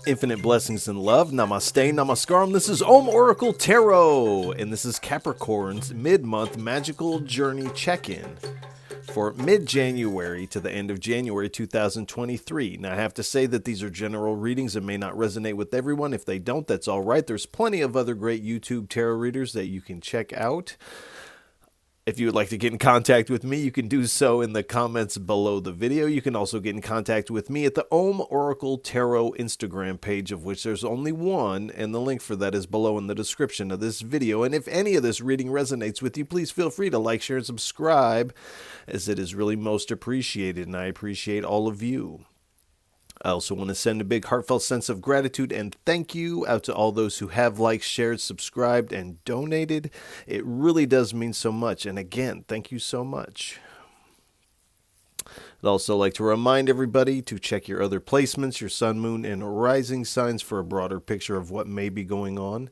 Infinite blessings and love. Namaste, namaskaram. This is Oracle Tarot, and this is Capricorn's mid-month magical journey check-in for mid-January to the end of January 2023. Now, I have to say that these are general readings and may not resonate with everyone. If they don't, that's all right. There's plenty of other great YouTube tarot readers that you can check out. If you would like to get in contact with me, you can do so in the comments below the video. You can also get in contact with me at the Oracle Tarot Instagram page, of which there's only one, and the link for that is below in the description of this video. And if any of this reading resonates with you, please feel free to like, share, and subscribe, as it is really most appreciated, and I appreciate all of you. I also want to send a big heartfelt sense of gratitude and thank you out to all those who have liked, shared, subscribed, and donated. It really does mean so much. And again, thank you so much. I'd also like to remind everybody to check your other placements, your sun, moon, and rising signs for a broader picture of what may be going on.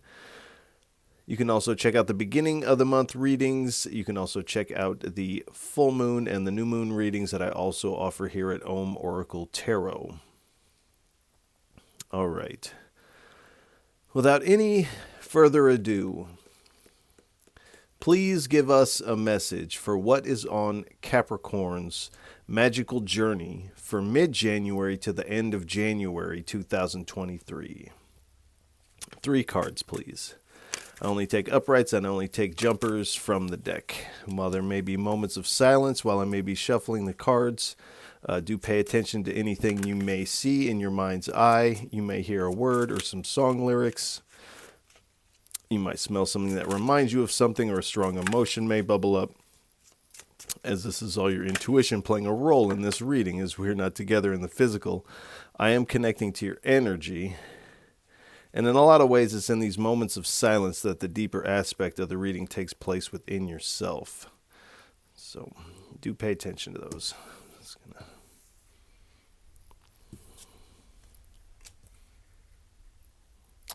You can also check out the beginning of the month readings. You can also check out the full moon and the new moon readings that I also offer here at Oracle Tarot. All right. Without any further ado, please give us a message for what is on Capricorn's magical journey for mid-January to the end of January 2023. 3 cards, please. I only take uprights and I only take jumpers from the deck. While there may be moments of silence, while I may be shuffling the cards, do pay attention to anything you may see in your mind's eye. You may hear a word or some song lyrics. You might smell something that reminds you of something, or a strong emotion may bubble up. As this is all your intuition playing a role in this reading, as we're not together in the physical, I am connecting to your energy. And in a lot of ways, it's in these moments of silence that the deeper aspect of the reading takes place within yourself. So do pay attention to those.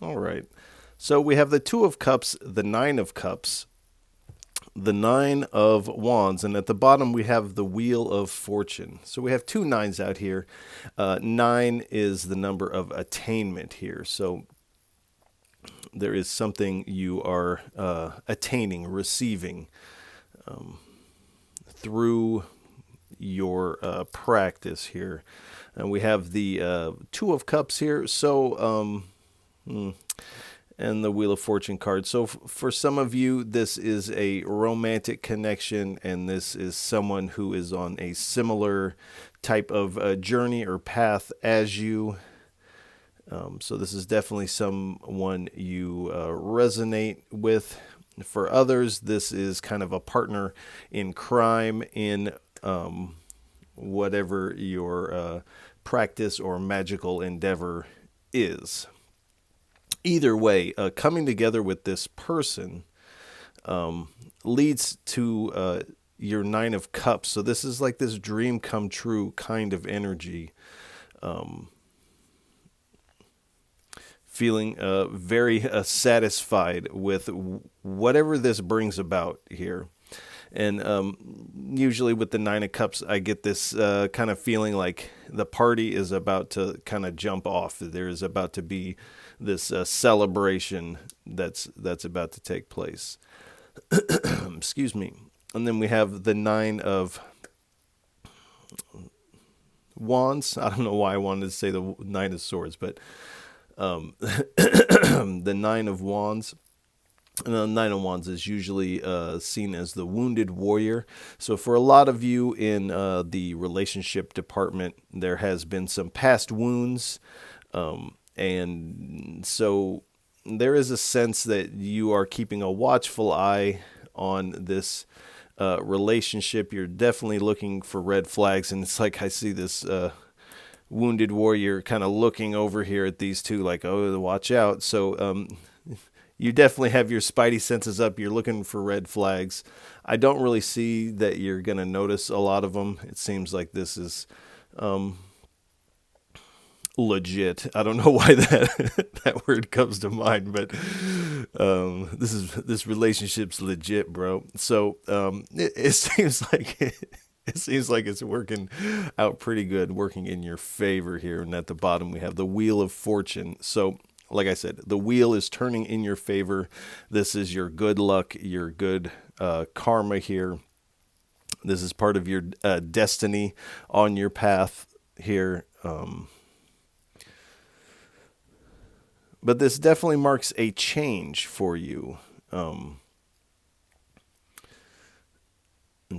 All right. So we have the 2 of Cups, the 9 of Cups, the 9 of Wands, and at the bottom we have the Wheel of Fortune. So we have 2 9s out here. 9 is the number of attainment here. So there is something you are attaining, receiving through your practice here. And we have the 2 of Cups here. So, and the Wheel of Fortune card. So for some of you, this is a romantic connection, and this is someone who is on a similar type of journey or path as you. So this is definitely someone you resonate with. For others, this is kind of a partner in crime in whatever your practice or magical endeavor is. Either way, coming together with this person leads to your 9 of Cups. So this is like this dream come true kind of energy. Feeling very satisfied with whatever this brings about here. And usually with the 9 of Cups, I get this kind of feeling like the party is about to kind of jump off. There's about to be this celebration that's about to take place. Excuse me. And then we have the 9 of Wands. I don't know why I wanted to say the 9 of Swords, but the 9 of Wands. And the 9 of Wands is usually seen as the wounded warrior. So for a lot of you in the relationship department, there has been some past wounds. And so there is a sense that you are keeping a watchful eye on this relationship. You're definitely looking for red flags. And it's like I see this wounded warrior kind of looking over here at these two like, oh, watch out. So you definitely have your spidey senses up. You're looking for red flags. I don't really see that you're going to notice a lot of them. It seems like this is legit. I don't know why that word comes to mind, but this relationship's legit, bro. So it seems like It seems like it's working out pretty good, working in your favor here. And at the bottom, we have the Wheel of Fortune. So, like I said, the wheel is turning in your favor. This is your good luck, your good karma here. This is part of your destiny on your path here. But this definitely marks a change for you. And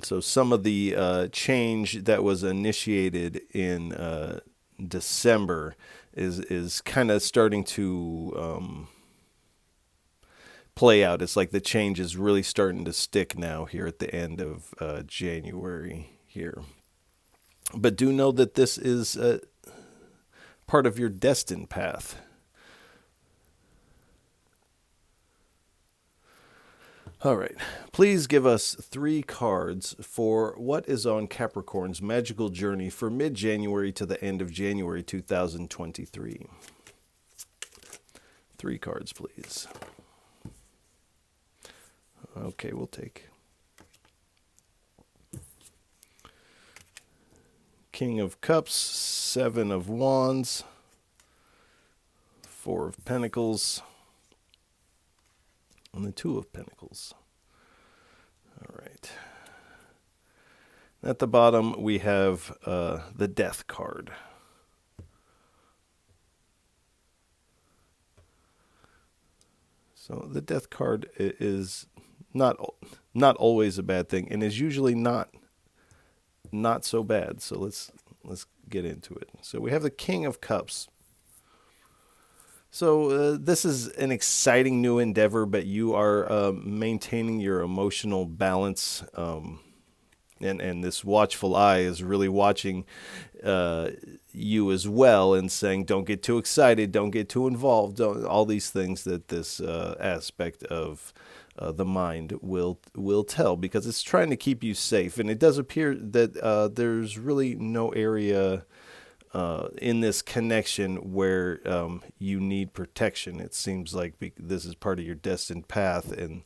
so some of the change that was initiated in December is kind of starting to play out. It's like the change is really starting to stick now here at the end of January here. But do know that this is part of your destined path. All right. Please give us 3 cards for what is on Capricorn's magical journey for mid-January to the end of January 2023. 3 cards, please. Okay, we'll take King of Cups, 7 of Wands, 4 of Pentacles, and the 2 of Pentacles. All right. At the bottom, we have the Death card. So the Death card is not always a bad thing, and is usually not so bad. So let's get into it. So we have the King of Cups. So this is an exciting new endeavor, but you are maintaining your emotional balance, and this watchful eye is really watching you as well and saying, don't get too excited, don't get too involved, all these things that this aspect of the mind will tell, because it's trying to keep you safe. And it does appear that there's really no area in this connection where you need protection. It seems like this is part of your destined path, and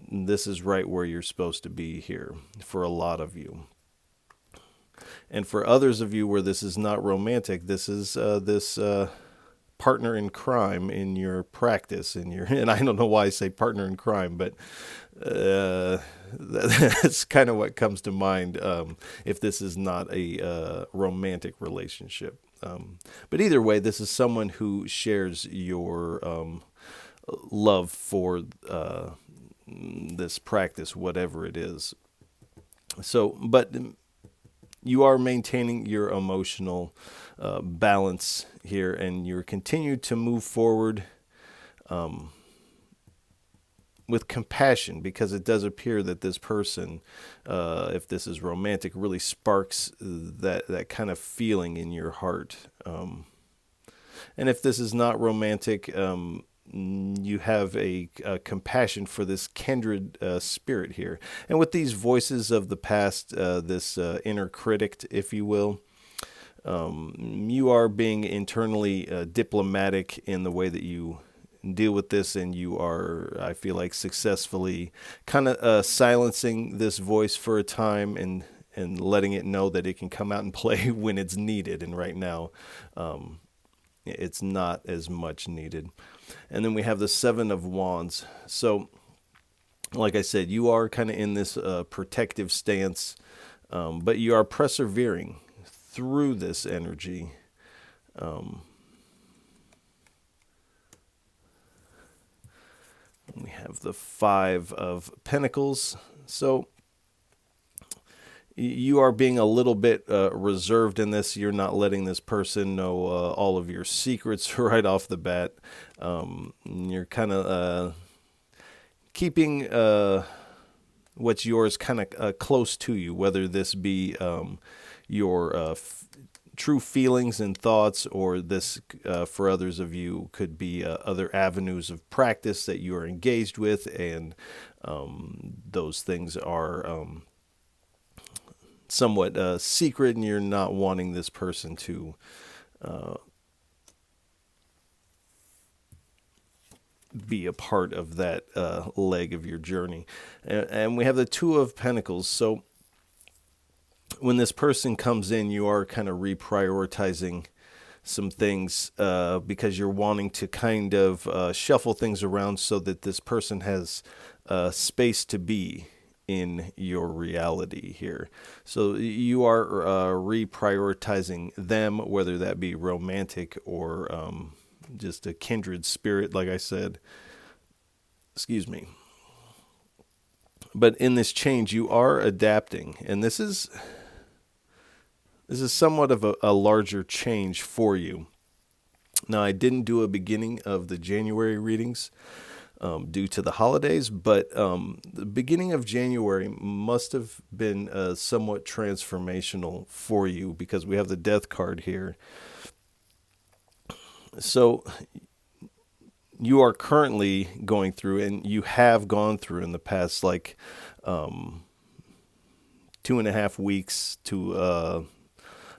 this is right where you're supposed to be here for a lot of you. And for others of you where this is not romantic, this is this partner in crime in your practice, and I don't know why I say partner in crime, but that's kind of what comes to mind if this is not a romantic relationship. But either way, this is someone who shares your love for this practice, whatever it is. So, but you are maintaining your emotional balance here, and you're continuing to move forward with compassion, because it does appear that this person, if this is romantic, really sparks that kind of feeling in your heart. And if this is not romantic, you have a compassion for this kindred spirit here. And with these voices of the past, this inner critic, if you will, you are being internally diplomatic in the way that you deal with this, and you are, I feel like, successfully kind of silencing this voice for a time and letting it know that it can come out and play when it's needed. And right now, it's not as much needed. And then we have the 7 of Wands. So, like I said, you are kind of in this protective stance, but you are persevering through this energy. We have the 5 of Pentacles. So you are being a little bit reserved in this. You're not letting this person know all of your secrets right off the bat. You're kind of keeping what's yours kind of close to you, whether this be your true feelings and thoughts, or this, for others of you, could be other avenues of practice that you are engaged with, and those things are somewhat secret, and you're not wanting this person to be a part of that leg of your journey. And we have the 2 of Pentacles. So when this person comes in, you are kind of reprioritizing some things because you're wanting to kind of shuffle things around so that this person has space to be in your reality here. So you are reprioritizing them, whether that be romantic or just a kindred spirit, like I said. Excuse me. But in this change, you are adapting, and this is somewhat of a larger change for you. Now, I didn't do a beginning of the January readings due to the holidays, but the beginning of January must have been somewhat transformational for you because we have the Death card here. So you are currently going through, and you have gone through in the past, like 2.5 weeks to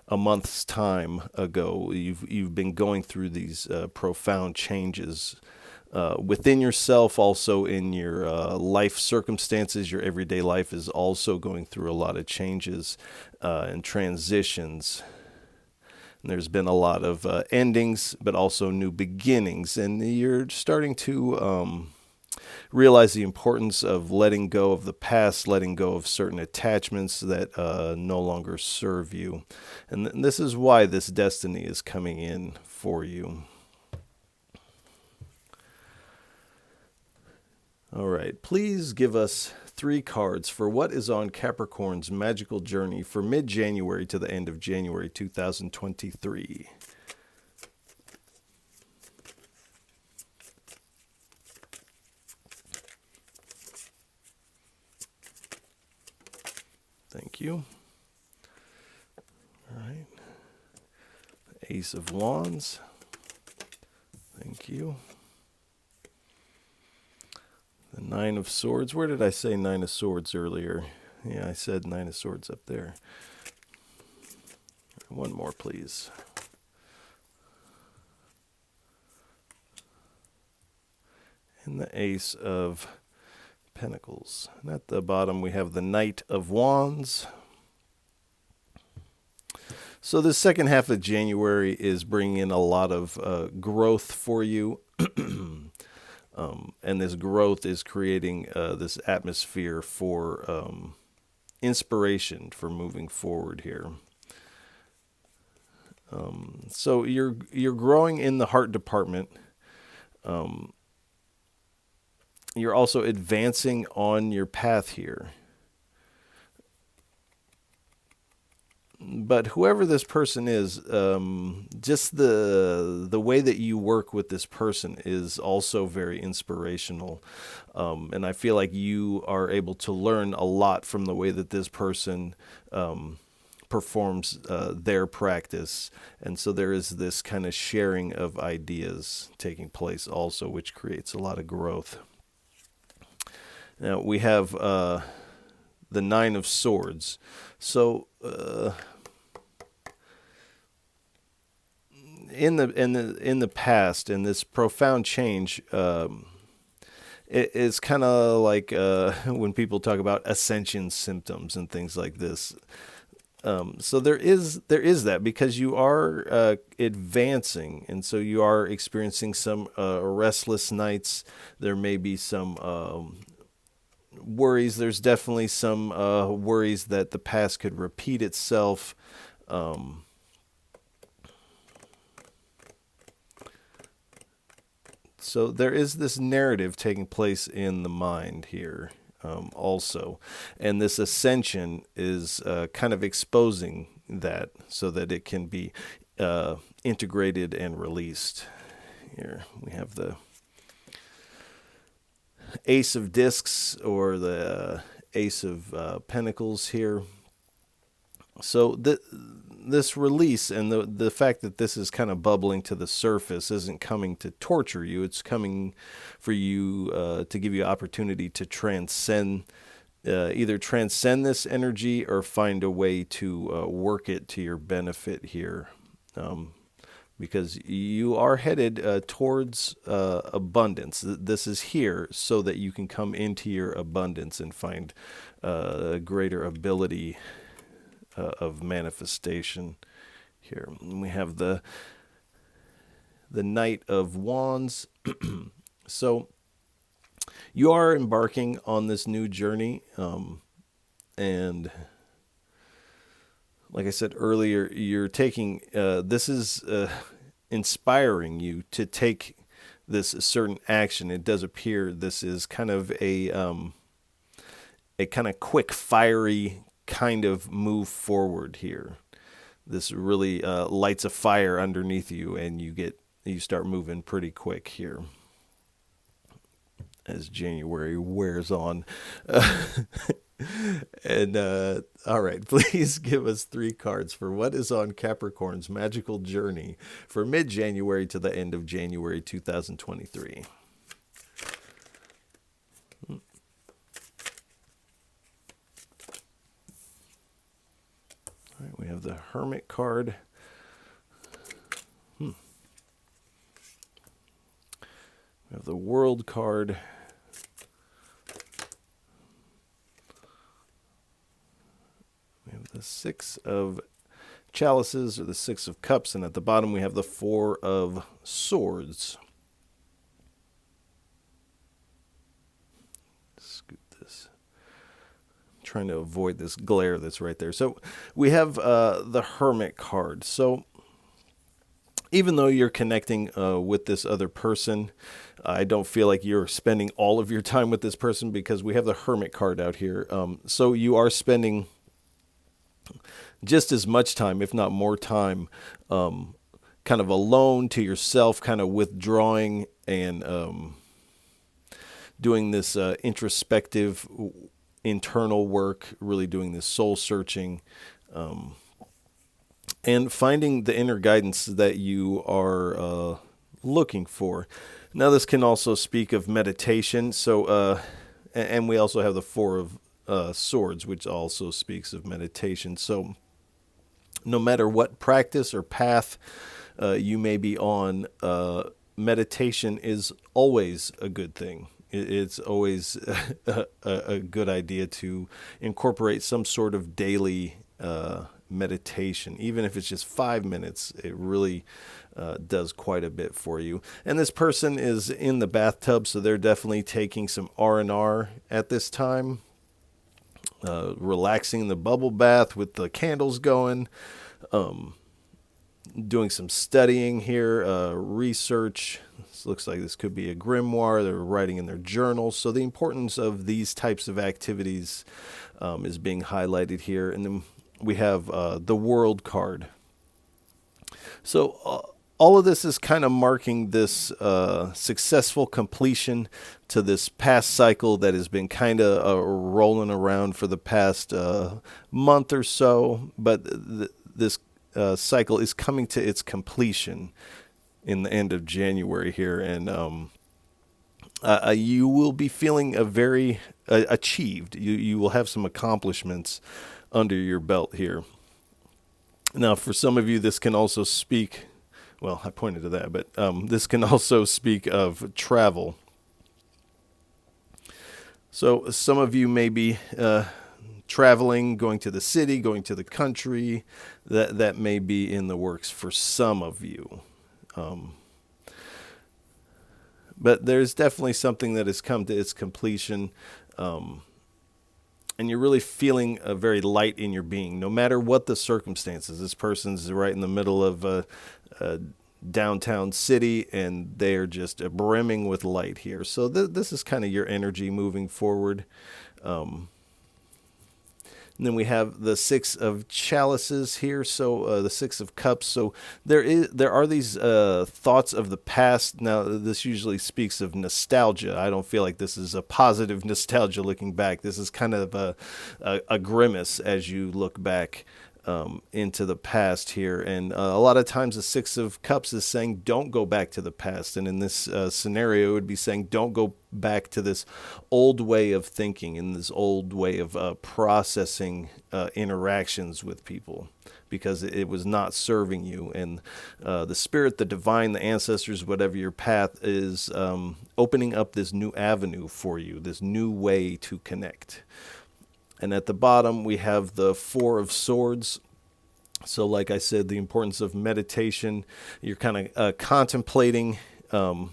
a month's time ago, you've been going through these profound changes within yourself, also in your life circumstances. Your everyday life is also going through a lot of changes and transitions. And there's been a lot of endings, but also new beginnings. And you're starting to realize the importance of letting go of the past, letting go of certain attachments that no longer serve you. And this is why this destiny is coming in for you. All right, please give us 3 cards for what is on Capricorn's magical journey for mid-January to the end of January 2023. Thank you. All right. Ace of Wands. Thank you. The Nine of Swords. Where did I say Nine of Swords earlier? Yeah, I said Nine of Swords up there. One more, please. And the Ace of Pentacles. And at the bottom, we have the Knight of Wands. So the second half of January is bringing in a lot of growth for you. And this growth is creating this atmosphere for inspiration for moving forward here. So you're growing in the heart department. You're also advancing on your path here. But whoever this person is, just the way that you work with this person is also very inspirational. And I feel like you are able to learn a lot from the way that this person performs their practice. And so there is this kind of sharing of ideas taking place also, which creates a lot of growth. Now we have the Nine of Swords. So in the past, in this profound change, it is kind of like when people talk about ascension symptoms and things like this. So there is that, because you are advancing, and so you are experiencing some restless nights. There may be some worries. There's definitely some worries that the past could repeat itself. So there is this narrative taking place in the mind here also. And this ascension is kind of exposing that so that it can be integrated and released. Here we have the Ace of Discs, or the Ace of Pentacles here. So this release and the fact that this is kind of bubbling to the surface isn't coming to torture you. It's coming for you to give you opportunity to transcend, either transcend this energy or find a way to work it to your benefit here. Because you are headed towards abundance. This is here so that you can come into your abundance and find greater ability of manifestation here. And we have the Knight of Wands. So you are embarking on this new journey, and like I said earlier, you're taking this is inspiring you to take this certain action. It does appear this is kind of a kind of quick, fiery kind of move forward here. This really lights a fire underneath you, and you start moving pretty quick here as January wears on. And all right, please give us 3 cards for what is on Capricorn's magical journey for mid-January to the end of January 2023. All right, we have the Hermit card. We have the World card. We have the 6 of Chalices, or the 6 of Cups, and at the bottom we have the 4 of Swords. Scoot this. I'm trying to avoid this glare that's right there. So we have the Hermit card. So even though you're connecting with this other person, I don't feel like you're spending all of your time with this person, because we have the Hermit card out here. So you are spending just as much time, if not more time, kind of alone to yourself, kind of withdrawing and doing this introspective, internal work, really doing this soul searching, and finding the inner guidance that you are looking for. Now, this can also speak of meditation. So, and we also have the 4 of Swords, which also speaks of meditation. So no matter what practice or path you may be on, meditation is always a good thing. It's always a good idea to incorporate some sort of daily meditation. Even if it's just 5 minutes, it really does quite a bit for you. And this person is in the bathtub, so they're definitely taking some R&R at this time. Relaxing in the bubble bath with the candles going, doing some studying here, research. This looks like this could be a grimoire. They're writing in their journals. So the importance of these types of activities is being highlighted here. And then we have the World card. So all of this is kind of marking this successful completion to this past cycle that has been kind of rolling around for the past month or so. But this cycle is coming to its completion in the end of January here. And you will be feeling very achieved. You will have some accomplishments under your belt here. Now, for some of you, this can also speak... Well, I pointed to that, but this can also speak of travel. So some of you may be traveling, going to the city, going to the country. That may be in the works for some of you. But there's definitely something that has come to its completion. And you're really feeling very light in your being, no matter what the circumstances. This person's right in the middle of a downtown city, and they're just brimming with light here. So this is kind of your energy moving forward. And then we have the 6 of Chalices here, so the 6 of Cups. So there are these thoughts of the past. Now, this usually speaks of nostalgia. I don't feel like this is a positive nostalgia looking back. This is kind of a grimace as you look back into the past here. And a lot of times the 6 of Cups is saying don't go back to the past. And in this scenario, it would be saying don't go back to this old way of thinking and this old way of processing interactions with people, because it was not serving you. And the spirit, the divine, the ancestors, whatever your path is, opening up this new avenue for you, this new way to connect. And at the bottom, we have the Four of Swords. So like I said, the importance of meditation. You're kind of contemplating the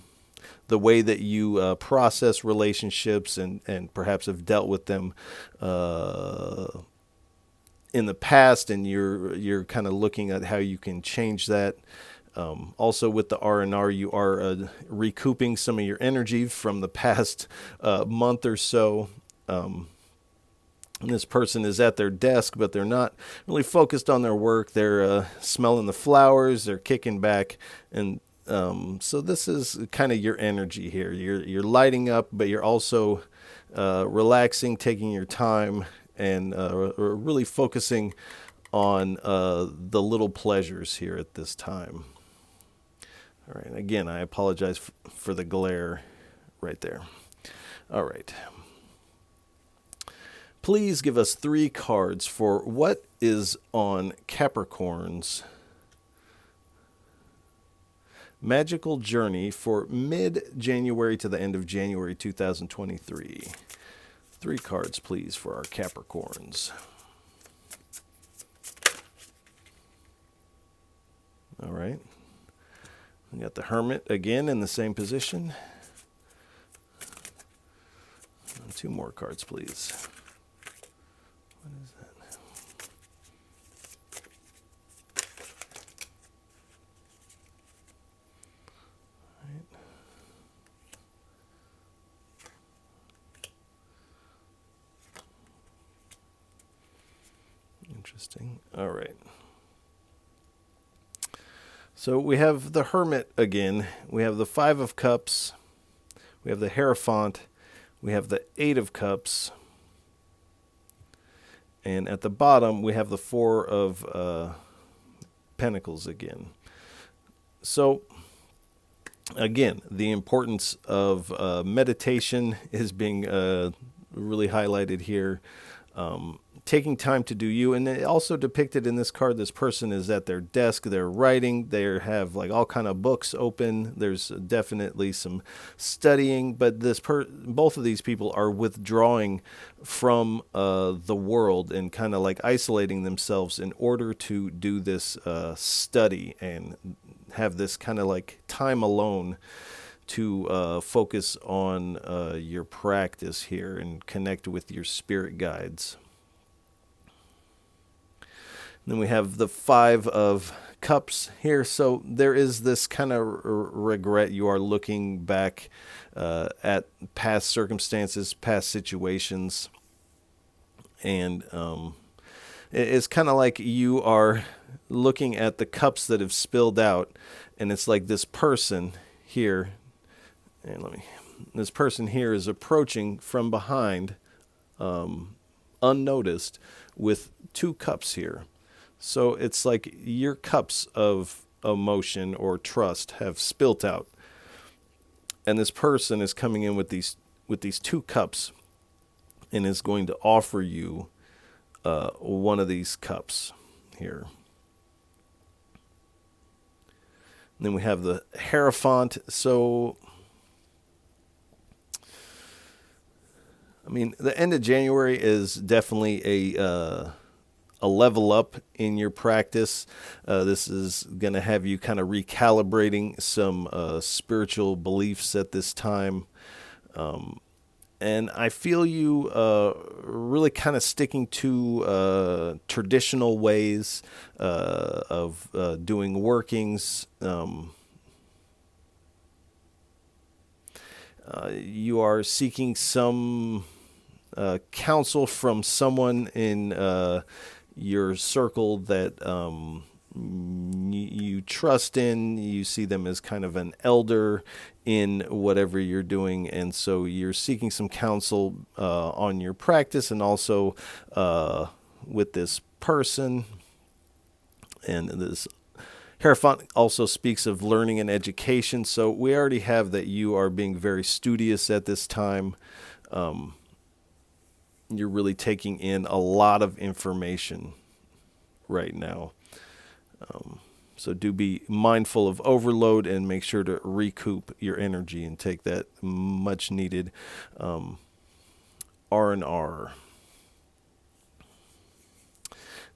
way that you process relationships and perhaps have dealt with them in the past, and you're kind of looking at how you can change that. Also with the R&R, you are recouping some of your energy from the past month or so. And this person is at their desk, but they're not really focused on their work. They're smelling the flowers. They're kicking back. And so this is kind of your energy here. You're lighting up, but you're also relaxing, taking your time, and really focusing on the little pleasures here at this time. All right. Again, I apologize for the glare right there. All right. Please give us 3 cards for what is on Capricorn's Magickal Journey for mid-January to the end of January 2023. 3 cards, please, for our Capricorns. All right. We got the Hermit again in the same position. And 2 more cards, please. What is that? Right. Interesting. All right. So we have the Hermit again. We have the 5 of Cups. We have the Hierophant. We have the 8 of Cups. And at the bottom, we have the 4 of Pentacles again. So, again, the importance of meditation is being really highlighted here. Taking time to do you. And also depicted in this card, this person is at their desk. They're writing. They have like all kind of books open. There's definitely some studying. But both of these people are withdrawing from the world and kind of like isolating themselves in order to do this study and have this kind of like time alone to focus on your practice here and connect with your spirit guides. Then we have the 5 of Cups here. So there is this kind of regret. You are looking back at past circumstances, past situations. And it's kind of like you are looking at the cups that have spilled out. And it's like this person here. And this person here is approaching from behind, unnoticed, with 2 cups here. So it's like your cups of emotion or trust have spilt out. And this person is coming in with these 2 cups and is going to offer you one of these cups here. And then we have the Hierophant. So, I mean, the end of January is definitely a level up in your practice. This is going to have you kind of recalibrating some spiritual beliefs at this time. And I feel you really kind of sticking to traditional ways of doing workings. You are seeking some counsel from someone in your circle that you trust in. You see them as kind of an elder in whatever you're doing, and so you're seeking some counsel on your practice and also with this person. And this Hierophant also speaks of learning and education, so we already have that you are being very studious at this time. You're really taking in a lot of information right now. So do be mindful of overload and make sure to recoup your energy and take that much needed R&R.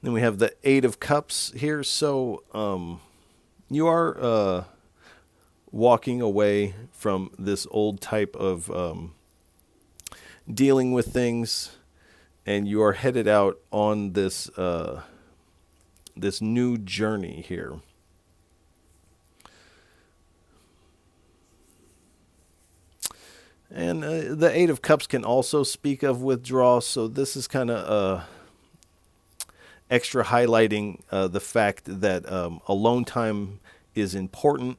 Then we have the Eight of Cups here. So you are walking away from this old type of dealing with things, and you are headed out on this this new journey here. And the Eight of Cups can also speak of withdrawal, so this is kind of extra highlighting the fact that alone time is important,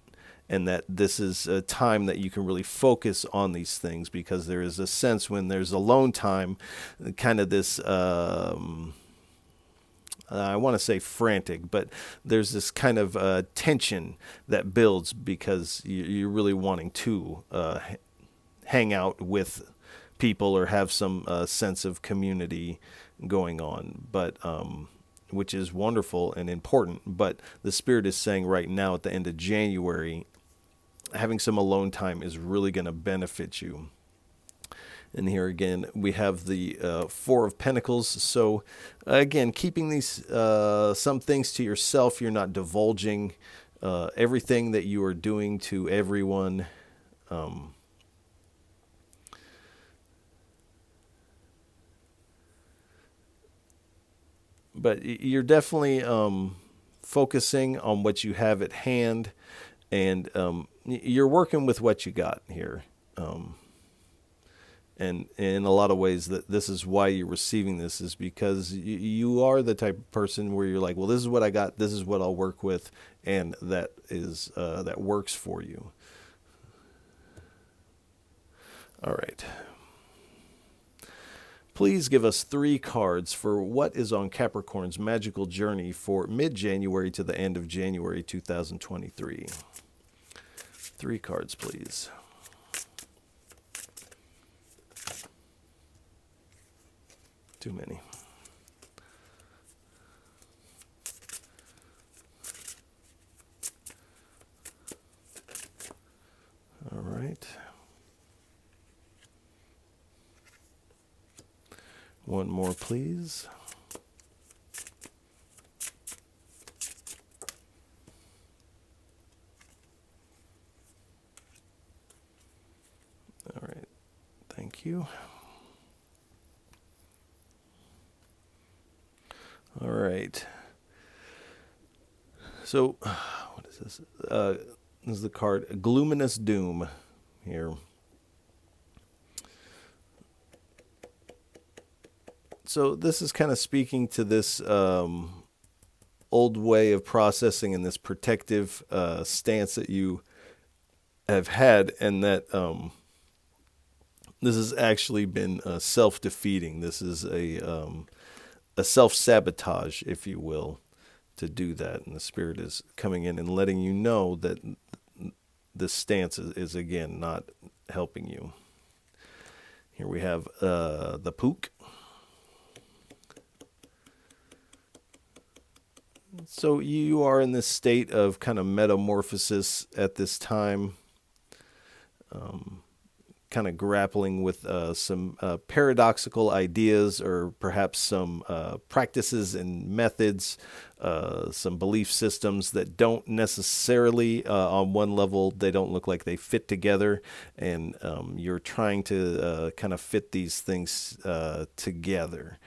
and that this is a time that you can really focus on these things, because there is a sense when there's alone time, kind of this, I want to say frantic, but there's this kind of tension that builds because you're really wanting to hang out with people or have some sense of community going on, but which is wonderful and important. But the Spirit is saying right now at the end of January, having some alone time is really going to benefit you. And here again, we have the Four of Pentacles. So again, keeping these some things to yourself. You're not divulging everything that you are doing to everyone. But you're definitely focusing on what you have at hand, and you're working with what you got here. And in a lot of ways, that this is why you're receiving this, is because you are the type of person where you're like, well, this is what I got, this is what I'll work with, and that is that works for you. All right. Please give us 3 cards for what is on Capricorn's magical journey for mid-January to the end of January 2023. 3 cards, please. Too many. All right. One more, please. All right. Thank you. All right. So, what is this? This is the card Gloominous Doom here. So this is kind of speaking to this old way of processing and this protective stance that you have had, and that this has actually been self-defeating. This is a self-sabotage, if you will, to do that. And the Spirit is coming in and letting you know that this stance is again, not helping you. Here we have the Pook. So you are in this state of kind of metamorphosis at this time, kind of grappling with some paradoxical ideas, or perhaps some practices and methods, some belief systems that don't necessarily, on one level, they don't look like they fit together, and you're trying to kind of fit these things together.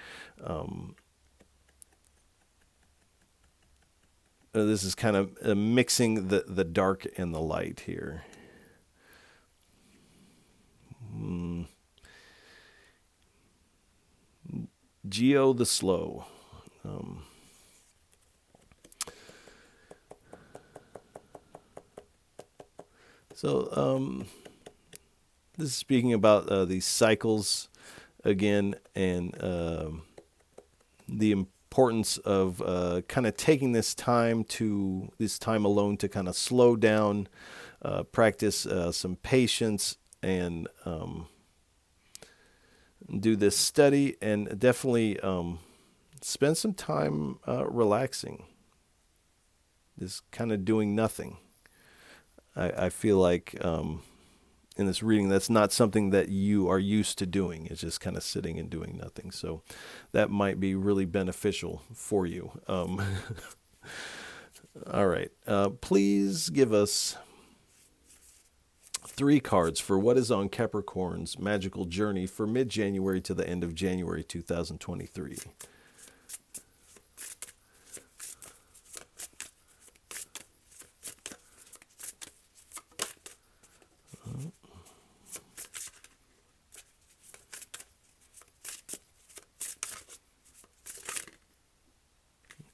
This is kind of mixing the dark and the light here. Geo the Slow. This is speaking about these cycles again, and the importance of kind of taking this time alone to kind of slow down, practice some patience, and do this study, and definitely spend some time relaxing, just kind of doing nothing. I feel like in this reading, that's not something that you are used to doing. It's just kind of sitting and doing nothing. So that might be really beneficial for you. All right. Please give us 3 cards for what is on Capricorn's magical journey for mid-January to the end of January 2023.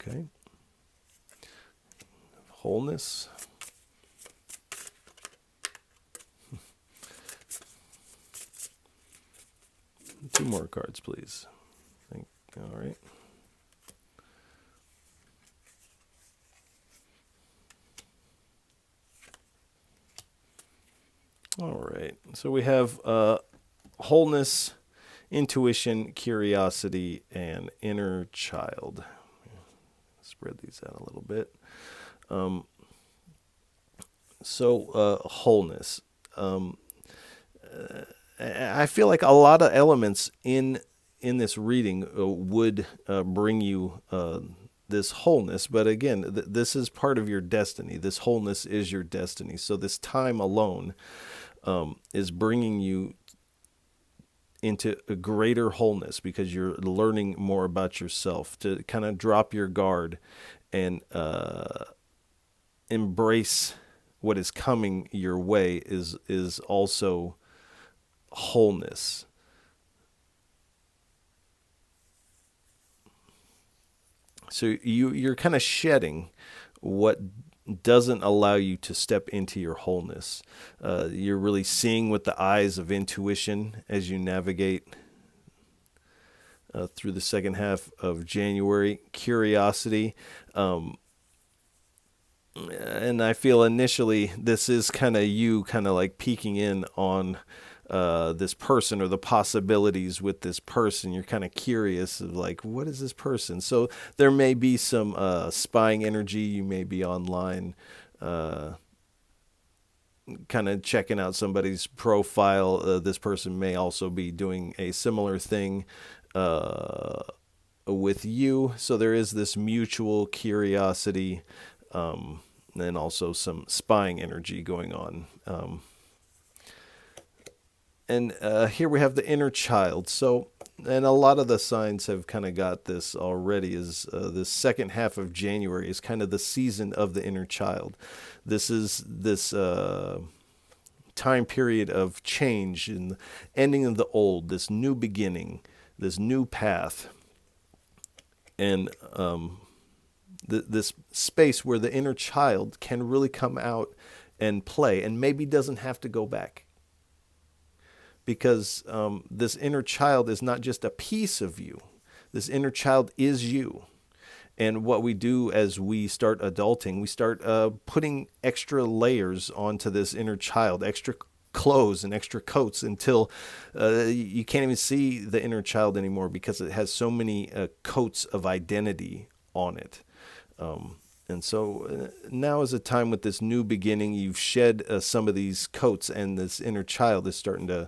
Okay. Wholeness. Two more cards, please. All right. All right. So we have wholeness, intuition, curiosity, and inner child. Spread these out a little bit. Wholeness. I feel like a lot of elements in this reading would bring you this wholeness. But again, this is part of your destiny. This wholeness is your destiny. So this time alone is bringing you into a greater wholeness because you're learning more about yourself, to kind of drop your guard and embrace what is coming your way is also wholeness. So you're kind of shedding what doesn't allow you to step into your wholeness. You're really seeing with the eyes of intuition as you navigate through the second half of January. Curiosity. And I feel initially this is kind of you kind of like peeking in on this person or the possibilities with this person. You're kind of curious of like, what is this person? So there may be some spying energy. You may be online kind of checking out somebody's profile. This person may also be doing a similar thing with you. So there is this mutual curiosity and also some spying energy going on. And here we have the inner child. So, and a lot of the signs have kind of got this already, is this second half of January is kind of the season of the inner child. This is this time period of change and ending of the old, this new beginning, this new path. And this space where the inner child can really come out and play and maybe doesn't have to go back. Because this inner child is not just a piece of you. This inner child is you. And what we do as we start adulting, we start putting extra layers onto this inner child, extra clothes and extra coats until you can't even see the inner child anymore because it has so many coats of identity on it. And so now is a time with this new beginning. You've shed some of these coats, and this inner child is starting to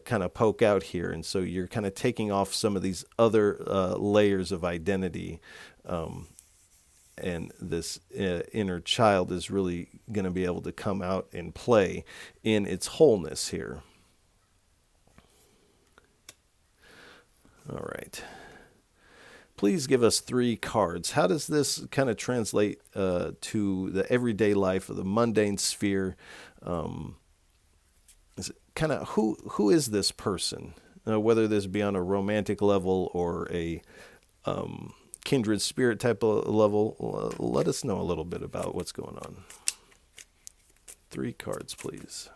kind of poke out here. And so you're kind of taking off some of these other layers of identity. And this inner child is really going to be able to come out and play in its wholeness here. All right. Please give us 3 cards. How does this kind of translate to the everyday life of the mundane sphere? Is it kind of who is this person? Whether this be on a romantic level or a kindred spirit type of level, let us know a little bit about what's going on. 3 cards, please.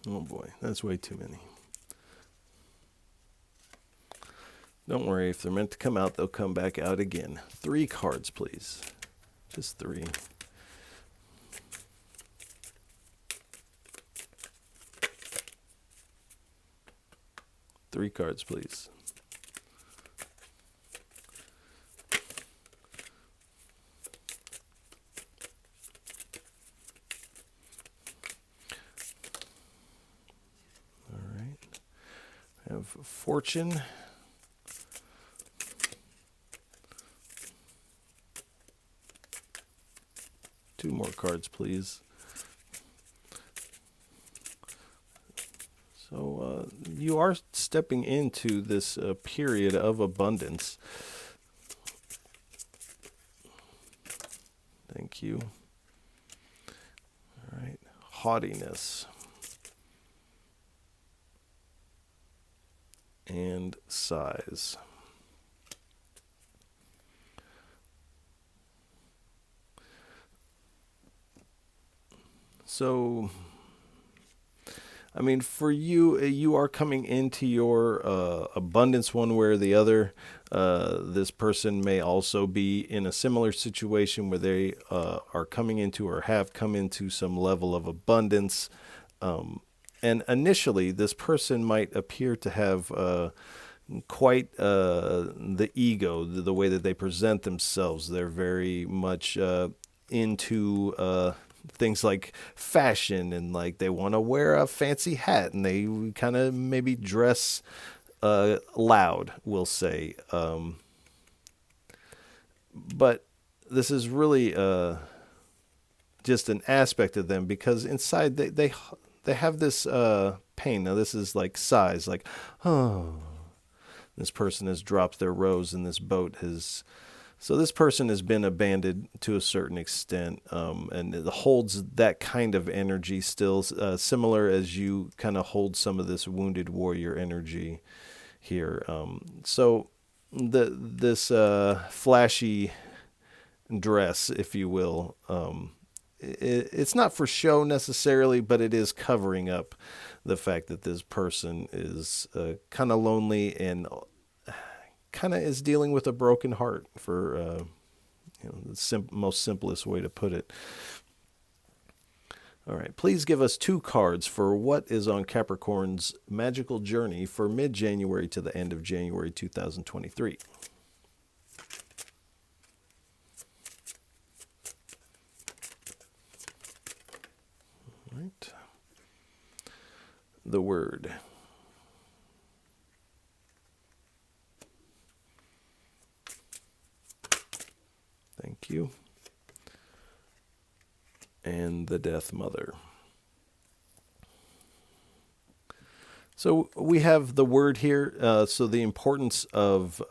Oh boy, that's way too many. Don't worry, if they're meant to come out, they'll come back out again. 3 cards, please. Just 3. Three cards, please. All right. I have Fortune. Two more cards, please. So you are stepping into this period of abundance. Thank you. All right. Haughtiness. And size. So, I mean, for you, you are coming into your abundance one way or the other. This person may also be in a similar situation where they are coming into or have come into some level of abundance. And initially, this person might appear to have quite the ego, the way that they present themselves. They're very much into things like fashion, and like they want to wear a fancy hat, and they kind of maybe dress loud, we'll say. But this is really just an aspect of them, because inside they have this pain. Now this is like sighs, like, oh, this person has dropped their rose and this boat has... So this person has been abandoned to a certain extent, and it holds that kind of energy still, similar as you kind of hold some of this wounded warrior energy here. So this flashy dress, if you will, it's not for show necessarily, but it is covering up the fact that this person is kind of lonely and kind of is dealing with a broken heart, for the most simplest way to put it. All right, please give us 2 cards for what is on Capricorn's magical journey for mid-January to the end of January 2023. All right. The word. Thank you. And the Death Mother. So we have the word here. So the importance of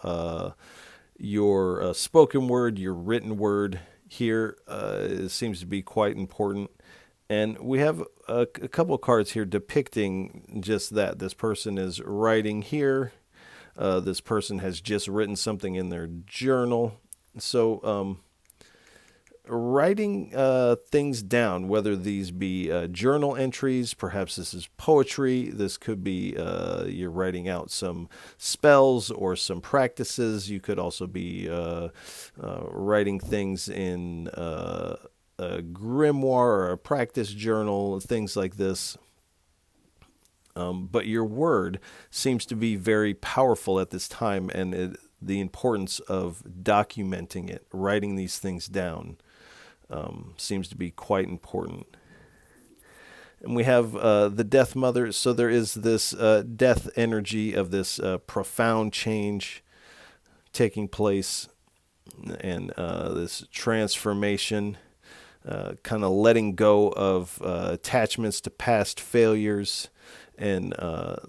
your spoken word, your written word here seems to be quite important. And we have a couple of cards here depicting just that. This person is writing here. This person has just written something in their journal. So writing things down, whether these be journal entries, perhaps this is poetry, this could be you're writing out some spells or some practices. You could also be writing things in a grimoire or a practice journal, things like this. But your word seems to be very powerful at this time, and the importance of documenting it, writing these things down, seems to be quite important. And we have the Death Mother. So there is this death energy of this profound change taking place, and this transformation, kind of letting go of attachments to past failures, and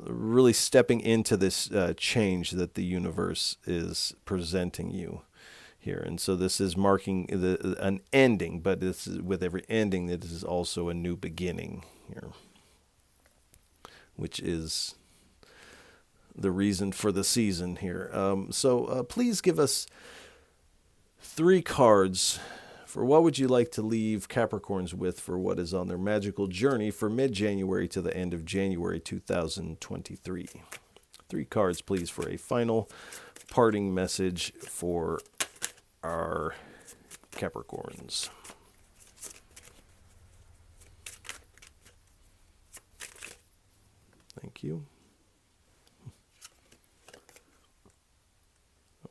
really stepping into this change that the universe is presenting you here. And so this is marking an ending, but this is, with every ending, this is also a new beginning here, which is the reason for the season here. So please give us 3 cards for what would you like to leave Capricorns with for what is on their magical journey for mid-January to the end of January 2023. 3 cards, please, for a final parting message for our Capricorns. Thank you.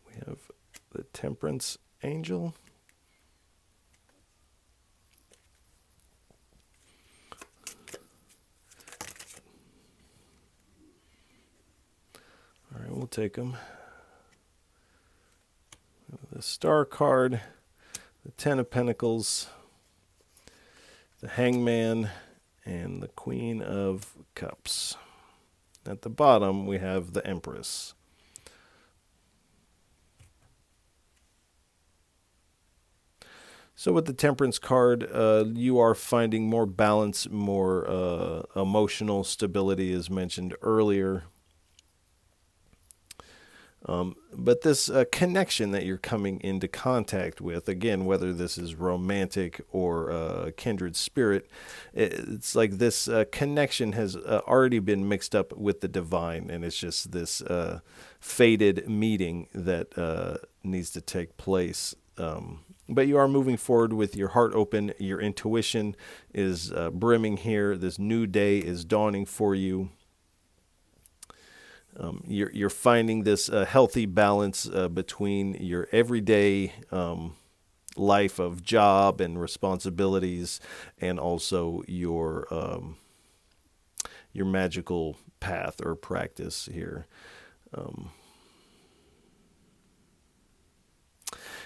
We have the Temperance Angel. All right, we'll take them. The Star card, the Ten of Pentacles, the Hangman, and the Queen of Cups. At the bottom, we have the Empress. So with the Temperance card, you are finding more balance, more emotional stability, as mentioned earlier. But this connection that you're coming into contact with, again, whether this is romantic or kindred spirit, it's like this connection has already been mixed up with the divine, and it's just this fated meeting that needs to take place. But you are moving forward with your heart open. Your intuition is brimming here. This new day is dawning for you. You're finding this healthy balance between your everyday life of job and responsibilities, and also your magical path or practice here.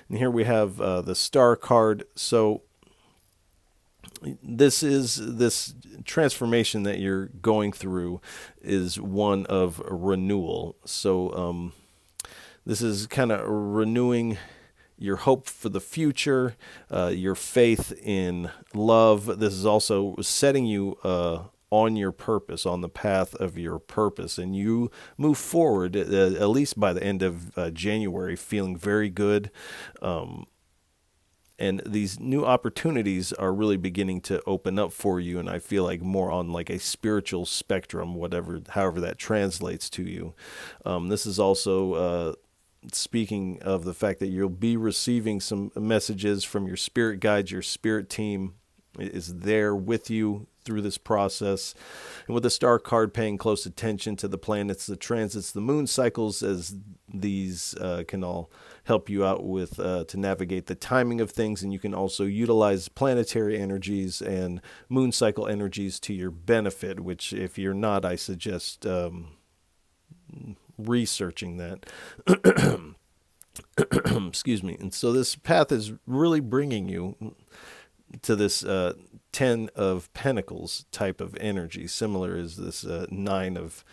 And here we have the Star card. So this transformation that you're going through is one of renewal. So this is kind of renewing your hope for the future, your faith in love. This is also setting you on your purpose, on the path of your purpose, and you move forward at least by the end of January feeling very good. And these new opportunities are really beginning to open up for you, and I feel like more on like a spiritual spectrum, however that translates to you. This is also speaking of the fact that you'll be receiving some messages from your spirit guides. Your spirit team is there with you through this process. And with the Star card, paying close attention to the planets, the transits, the moon cycles, as these can all help you out with to navigate the timing of things. And you can also utilize planetary energies and moon cycle energies to your benefit, which if you're not, I suggest researching that. Excuse me. And so this path is really bringing you to this Ten of Pentacles type of energy, similar as this Nine of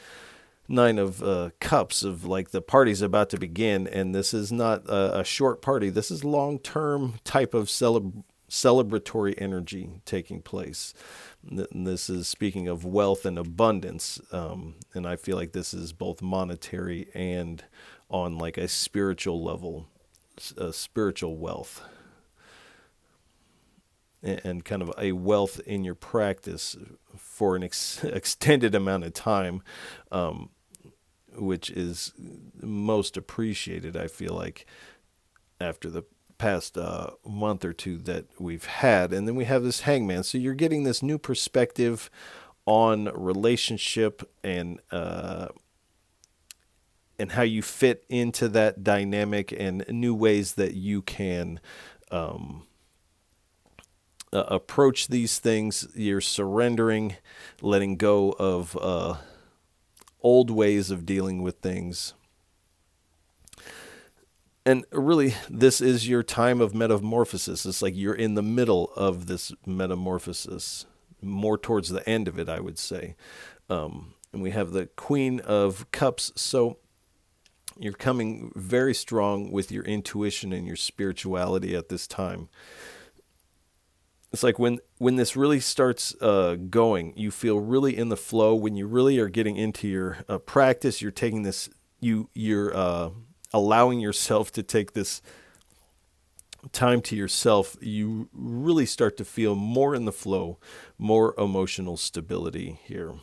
Cups, of like the party's about to begin, and this is not a short party. This is long-term type of celebratory energy taking place. This is speaking of wealth and abundance, and I feel like this is both monetary and on like a spiritual level, spiritual wealth. And kind of a wealth in your practice for an extended amount of time, which is most appreciated, I feel like, after the past month or two that we've had. And then we have this Hangman. So you're getting this new perspective on relationship and how you fit into that dynamic, and new ways that you can approach these things. You're surrendering, letting go of old ways of dealing with things. And really, this is your time of metamorphosis. It's like you're in the middle of this metamorphosis, more towards the end of it, I would say. And we have the Queen of Cups. So you're coming very strong with your intuition and your spirituality at this time. It's like when this really starts going, you feel really in the flow. When you really are getting into your practice, you're taking this, you're allowing yourself to take this time to yourself. You really start to feel more in the flow, more emotional stability here.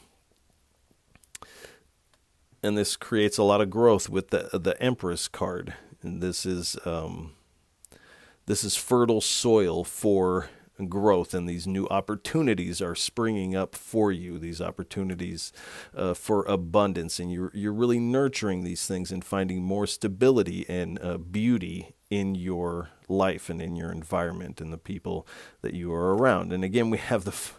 And this creates a lot of growth with the Empress card. And this is fertile soil for growth, and these new opportunities are springing up for you. These opportunities for abundance, and you're really nurturing these things and finding more stability and beauty in your life and in your environment and the people that you are around. And again, we have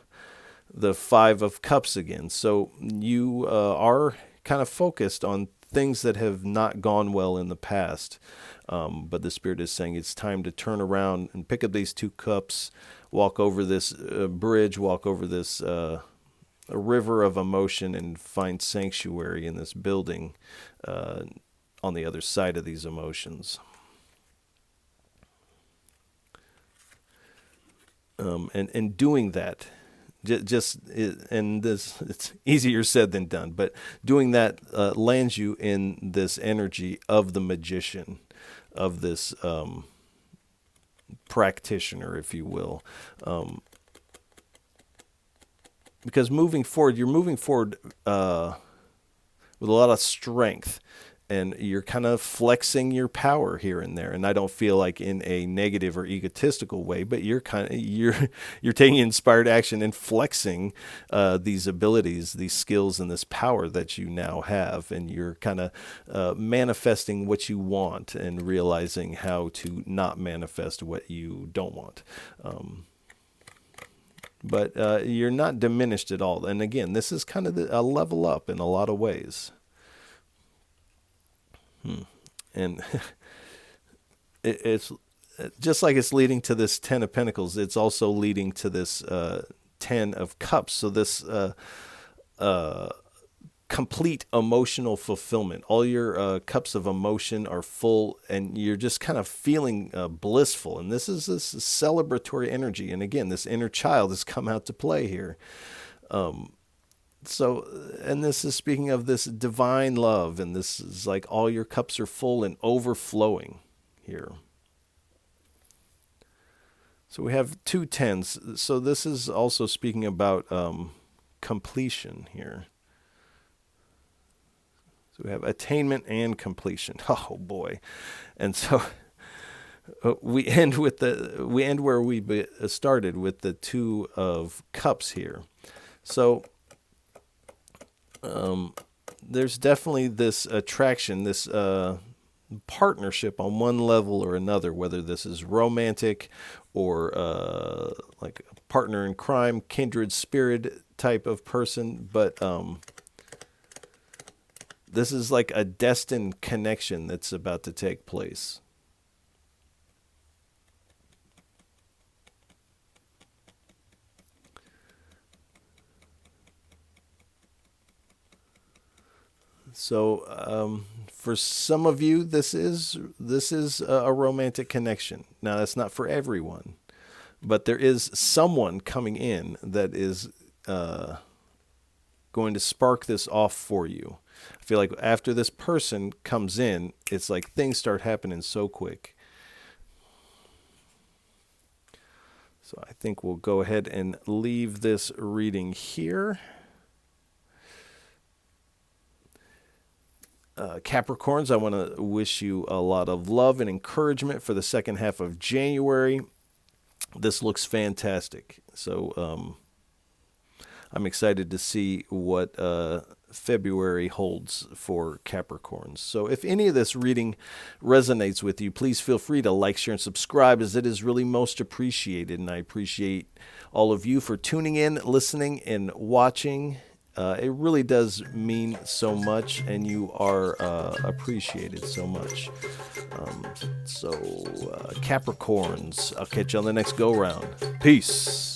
the Five of Cups again. So you are kind of focused on things that have not gone well in the past. But the Spirit is saying it's time to turn around and pick up these two cups, walk over this bridge, walk over this a river of emotion, and find sanctuary in this building on the other side of these emotions. And doing that, it's easier said than done, but doing that lands you in this energy of the magician, of this practitioner, if you will. Because moving forward, you're moving forward with a lot of strength, and you're kind of flexing your power here and there. And I don't feel like in a negative or egotistical way, but you're taking inspired action and flexing these abilities, these skills, and this power that you now have. And you're kind of manifesting what you want and realizing how to not manifest what you don't want. But you're not diminished at all. And again, this is kind of a level up in a lot of ways. And it's just like it's leading to this 10 of Pentacles, it's also leading to this 10 of Cups. So this complete emotional fulfillment. All your cups of emotion are full, and you're just kind of feeling blissful. And this is this celebratory energy. And again, this inner child has come out to play here. So, and this is speaking of this divine love, and this is like all your cups are full and overflowing here. So we have two tens. So this is also speaking about completion here. So we have attainment and completion. Oh boy. And so we end where we started with the Two of Cups here. So there's definitely this attraction, this partnership on one level or another, whether this is romantic or like a partner in crime, kindred spirit type of person. But this is like a destined connection that's about to take place. So for some of you, this is a romantic connection. Now, that's not for everyone, but there is someone coming in that is going to spark this off for you. I feel like after this person comes in, it's like things start happening so quick. So I think we'll go ahead and leave this reading here. Capricorns, I want to wish you a lot of love and encouragement for the second half of January. This looks fantastic. So I'm excited to see what February holds for Capricorns. So if any of this reading resonates with you, please feel free to like, share, and subscribe, as it is really most appreciated. And I appreciate all of you for tuning in, listening, and watching. It really does mean so much, and you are appreciated so much. So Capricorns, I'll catch you on the next go-round. Peace.